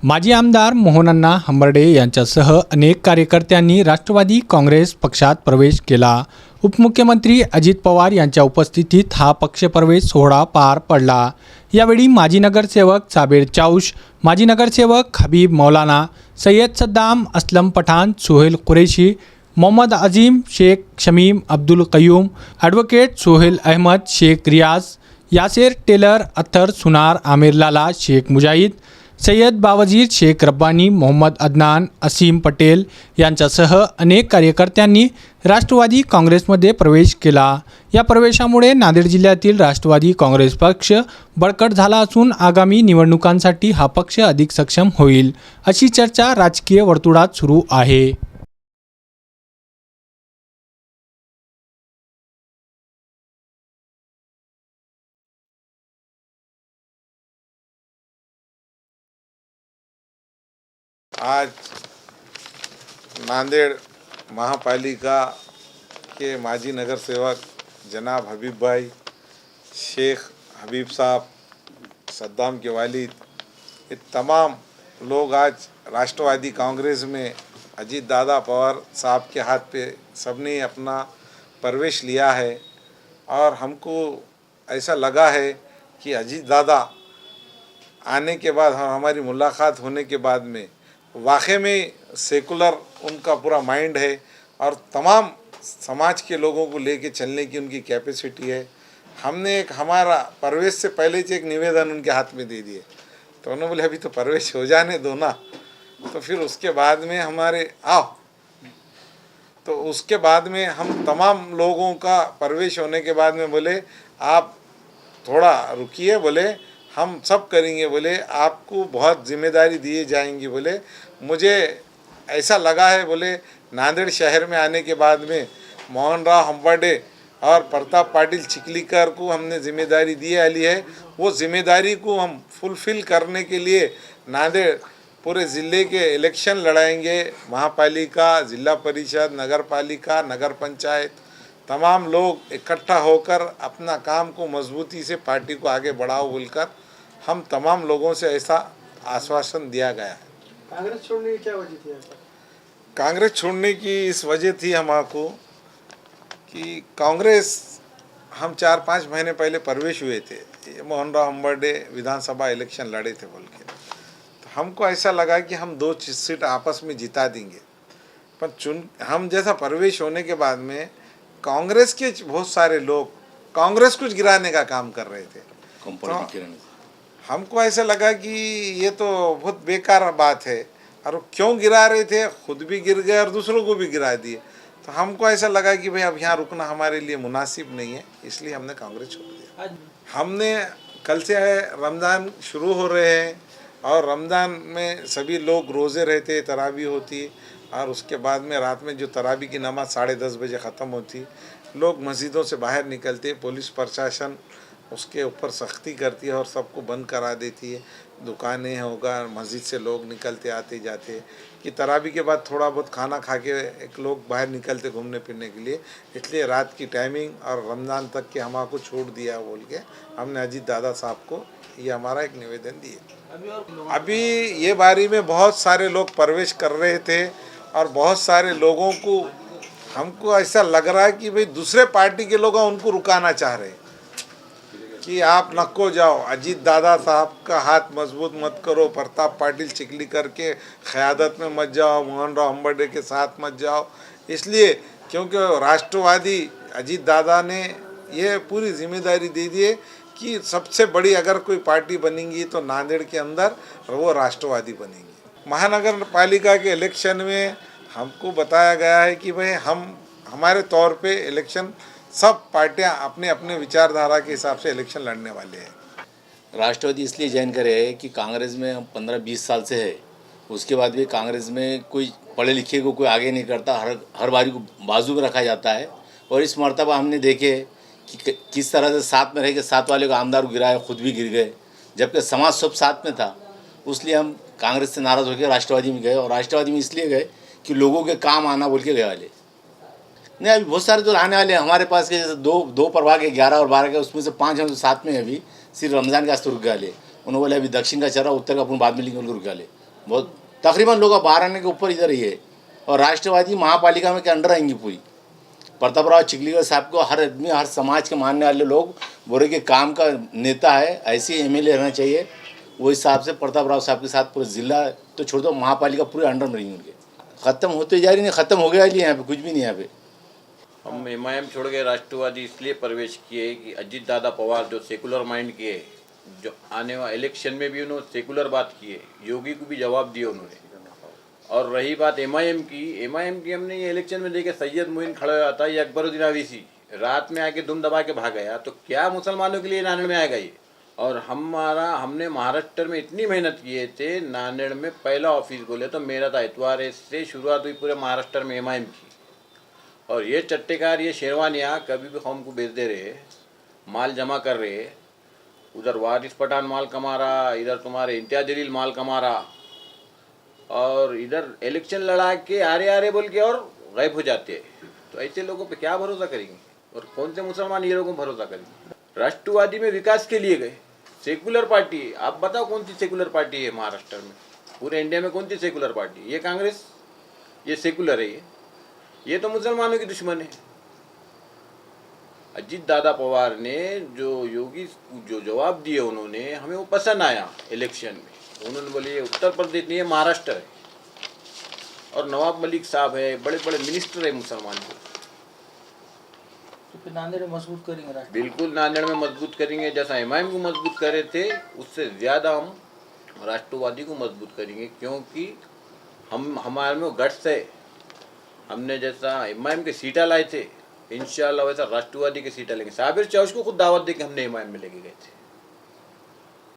माजी आमदार मोहनअण्णा हंबर्डे यांच्यासह अनेक कार्यकर्त्यांनी राष्ट्रवादी काँग्रेस पक्षात प्रवेश केला। उपमुख्यमंत्री अजित पवार यांच्या उपस्थितीत हा पक्षप्रवेश सोहळा पार पडला। यावेळी माजी नगरसेवक साबिर चाऊश, माजी नगरसेवक हबीब मौलाना, सय्यद सद्दाम, असलम पठाण, सुहेल कुरैशी, मोहम्मद अजीम शेख, शमीम अब्दुल कयूम, ॲडव्होकेट सोहेल अहमद, शेख रियाज, यासिर टेलर, अत्तर सुनार, आमिर लाला, शेख मुजाहिद, सय्यद बावजीर शेख रब्बानी, मोहम्मद अदनान, असीम पटेल यांच्यासह अनेक कार्यकर्त्यांनी राष्ट्रवादी काँग्रेसमध्ये प्रवेश केला। या प्रवेशामुळे नांदेड जिल्ह्यातील राष्ट्रवादी काँग्रेस पक्ष बळकट झाला असून आगामी निवडणुकांसाठी हा पक्ष अधिक सक्षम होईल, अशी चर्चा राजकीय वर्तुळात सुरू आहे। आज नांदेड़ महापालिका के माजी नगर सेवक जनाब हबीब भाई, शेख हबीब साहब, सद्दाम के वालिद, ये तमाम लोग आज राष्ट्रवादी कांग्रेस में अजीत दादा पवार साहब के हाथ पे सबने अपना प्रवेश लिया है। और हमको ऐसा लगा है कि अजीत दादा आने के बाद, हमारी मुलाकात होने के बाद में वाकई में सेकुलर उनका पूरा माइंड है और तमाम समाज के लोगों को लेके चलने की उनकी कैपेसिटी है। हमने एक हमारा प्रवेश से पहले से एक निवेदन उनके हाथ में दे दिए, तो उन्होंने बोले अभी तो प्रवेश हो जाने दो ना, तो फिर उसके बाद में हमारे आओ, तो उसके बाद में हम तमाम लोगों का प्रवेश होने के बाद में बोले आप थोड़ा रुकिए, बोले हम सब करेंगे, बोले आपको बहुत जिम्मेदारी दिए जाएंगी। बोले मुझे ऐसा लगा है, बोले नांदेड़ शहर में आने के बाद में मोहनराव हंबर्डे और प्रताप पाटिल चिखलीकर को हमने जिम्मेदारी दी आली है। वो जिम्मेदारी को हम फुलफिल करने के लिए नांदेड़ पूरे ज़िले के इलेक्शन लड़ाएंगे। महापालिका, जिला परिषद, नगर पालिका, नगर पंचायत, तमाम लोग इकट्ठा होकर अपना काम को मजबूती से पार्टी को आगे बढ़ाओ बोलकर हम तमाम लोगों से ऐसा आश्वासन दिया गया है। कांग्रेस छोड़ने की क्या वजह थी ऐसा? कांग्रेस छोड़ने की इस वजह थी हमको कि कांग्रेस हम 4-5 महीने पहले प्रवेश हुए थे, मोहनराव हंबर्डे विधानसभा इलेक्शन लड़े थे बोल के, तो हमको ऐसा लगा कि हम 2 सीट आपस में जिता देंगे। पर हम जैसा प्रवेश होने के बाद में कांग्रेस के बहुत सारे लोग कांग्रेस कुछ गिराने का काम कर रहे थे, तो हमको ऐसा लगा कि ये तो बहुत बेकार बात है, और वो क्यों गिरा रहे थे, खुद भी गिर गए और दूसरों को भी गिरा दिए। तो हमको ऐसा लगा कि भाई अब यहाँ रुकना हमारे लिए मुनासिब नहीं है, इसलिए हमने कांग्रेस छोड़ दिया। हमने कल से रमज़ान शुरू हो रहे हैं और रमज़ान में सभी लोग रोज़े रहते, तरावी होती, और उसके बाद में रात में जो तरावी की नमाज 10:30 बजे ख़त्म होती, लोग मस्जिदों से बाहर निकलते, पुलिस प्रशासन उसके ऊपर सख्ती करती है और सबको बंद करा देती है। दुकानें होगा, मस्जिद से लोग निकलते आते जाते, कि तरावी के बाद थोड़ा बहुत खाना खा के एक लोग बाहर निकलते घूमने फिरने के लिए, इसलिए रात की टाइमिंग और रमज़ान तक के हमको छूट दिया बोल के हमने अजीत दादा साहब को ये हमारा एक निवेदन दिए। अभी ये बारी में बहुत सारे लोग प्रवेश कर रहे थे और बहुत सारे लोगों को हमको ऐसा लग रहा है कि भाई दूसरे पार्टी के लोग उनको रुकाना चाह रहे हैं कि आप नको जाओ, अजीत दादा साहब का हाथ मजबूत मत करो, प्रताप पाटिल चिखलीकर के क़यादत में मत जाओ, मोहनराव हंबर्डे के साथ मत जाओ, इसलिए क्योंकि राष्ट्रवादी अजीत दादा ने ये पूरी जिम्मेदारी दे दी है कि सबसे बड़ी अगर कोई पार्टी बनेगी तो नांदेड़ के अंदर वो राष्ट्रवादी बनेगी। महानगर पालिका के इलेक्शन में हमको बताया गया है कि भाई हमारे तौर पे इलेक्शन सब पार्टियां अपने अपने विचारधारा के हिसाब से इलेक्शन लड़ने वाले हैं। राष्ट्रवादी इसलिए ज्वाइन करे है कि कांग्रेस में हम 15-20 साल से है, उसके बाद भी कांग्रेस में कोई पढ़े लिखे को कोई आगे नहीं करता, हर बारी को बाजू में रखा जाता है। और इस मर्तबा हमने देखे कि किस तरह से साथ में रह के साथ वाले को आमदार को गिराया, खुद भी गिर गए, जबकि समाज सब साथ में था। उसलिए हम कांग्रेस से नाराज़ होकर राष्ट्रवादी में गए, और राष्ट्रवादी में इसलिए गए कि लोगों के काम आना बोल के गए वाले नहीं। अभी बहुत सारे जो आने वाले हैं हमारे पास के, जैसे दो प्रभाग है 11 और 12 के, उसमें से 5 हम साथ में अभी सिर्फ रमज़ान के वास्ते रुक गए। उन्होंने बोले अभी दक्षिण का चल रहा, उत्तर का अपन बाद में लेंगे, उनको रुका ले। बहुत तकरीबन लोग बाहर आने के ऊपर इधर ही है। और राष्ट्रवादी महापालिका में के अंडर आएंगी पूरी। प्रतापराव चिखलीकर साहब को हर आदमी, हर समाज के मानने वाले लोग बोले कि काम का नेता है, ऐसे एमएलए रहना चाहिए। वो हिसाब से प्रतापराव साहब के साथ पूरा जिला तो छोड़ दो, महापालिका पूरे अंडर में रही उनके। ख़त्म होते जा रही नहीं, ख़त्म हो गया ही यहाँ पे, कुछ भी नहीं यहाँ पे। हम एमआईएम छोड़ के राष्ट्रवादी इसलिए प्रवेश किए कि अजीत दादा पवार जो सेकुलर माइंड के, जो आने वाले इलेक्शन में भी उन्होंने सेकुलर बात की है, योगी को भी जवाब दिए उन्होंने। और रही बात एमआईएम की हमने ये इलेक्शन में देखे, सैयद मोइन खड़ा हुआ था, ये अकबरुद्दीन अवीसी रात में आके दुम दबा के भाग गया, तो क्या मुसलमानों के लिए नांदेड़ में आएगा ये। और हमने महाराष्ट्र में इतनी मेहनत किए थे, नांदेड़ में पहला ऑफिस बोले तो मेरा था, इतवार से शुरुआत हुई पूरे महाराष्ट्र में एमआईएम की। और ये चट्टेकार, ये शेरवानियाँ कभी भी कौम को बेच दे रहे, माल जमा कर रहे, उधर वारिस पठान माल कमा रहा, इधर तुम्हारे इम्तियाज जलील माल कमा रहा, और इधर इलेक्शन लड़ा के आरे बोल के और गायब हो जाते हैं। तो ऐसे लोगों पे क्या भरोसा करेंगे, और कौन से मुसलमान ये लोगों को भरोसा करेंगे। राष्ट्रवादी में विकास के लिए गए, सेकुलर पार्टी है। आप बताओ कौन सी सेकुलर पार्टी है महाराष्ट्र में, पूरे इंडिया में कौन सी सेकुलर पार्टी। ये कांग्रेस, ये सेकुलर है, ये तो मुसलमानों की दुश्मन है। अजीत दादा पवार ने जो योगी जो जवाब दिए उन्होंने, हमें वो पसंद आया इलेक्शन में। उन्होंने बोले ये उत्तर प्रदेश नहीं है, महाराष्ट्र है, और नवाब मलिक साहब है, बड़े बड़े मिनिस्टर है मुसलमान को। तो फिर नांदेड़ में मजबूत करेंगे राष्ट्र। बिल्कुल नांदेड़ में मजबूत करेंगे, जैसा एमआईएम को मजबूत करे थे उससे ज़्यादा हम राष्ट्रवादी को मजबूत करेंगे, क्योंकि हमारे में गट्स है। हमने जैसा एमआईएम के सीटा लाए थे, इंशाल्लाह वैसा राष्ट्रवादी के सीटा लेंगे। साबिर चौश को खुद दावत दे के हमने एमआईएम में लेके गए थे।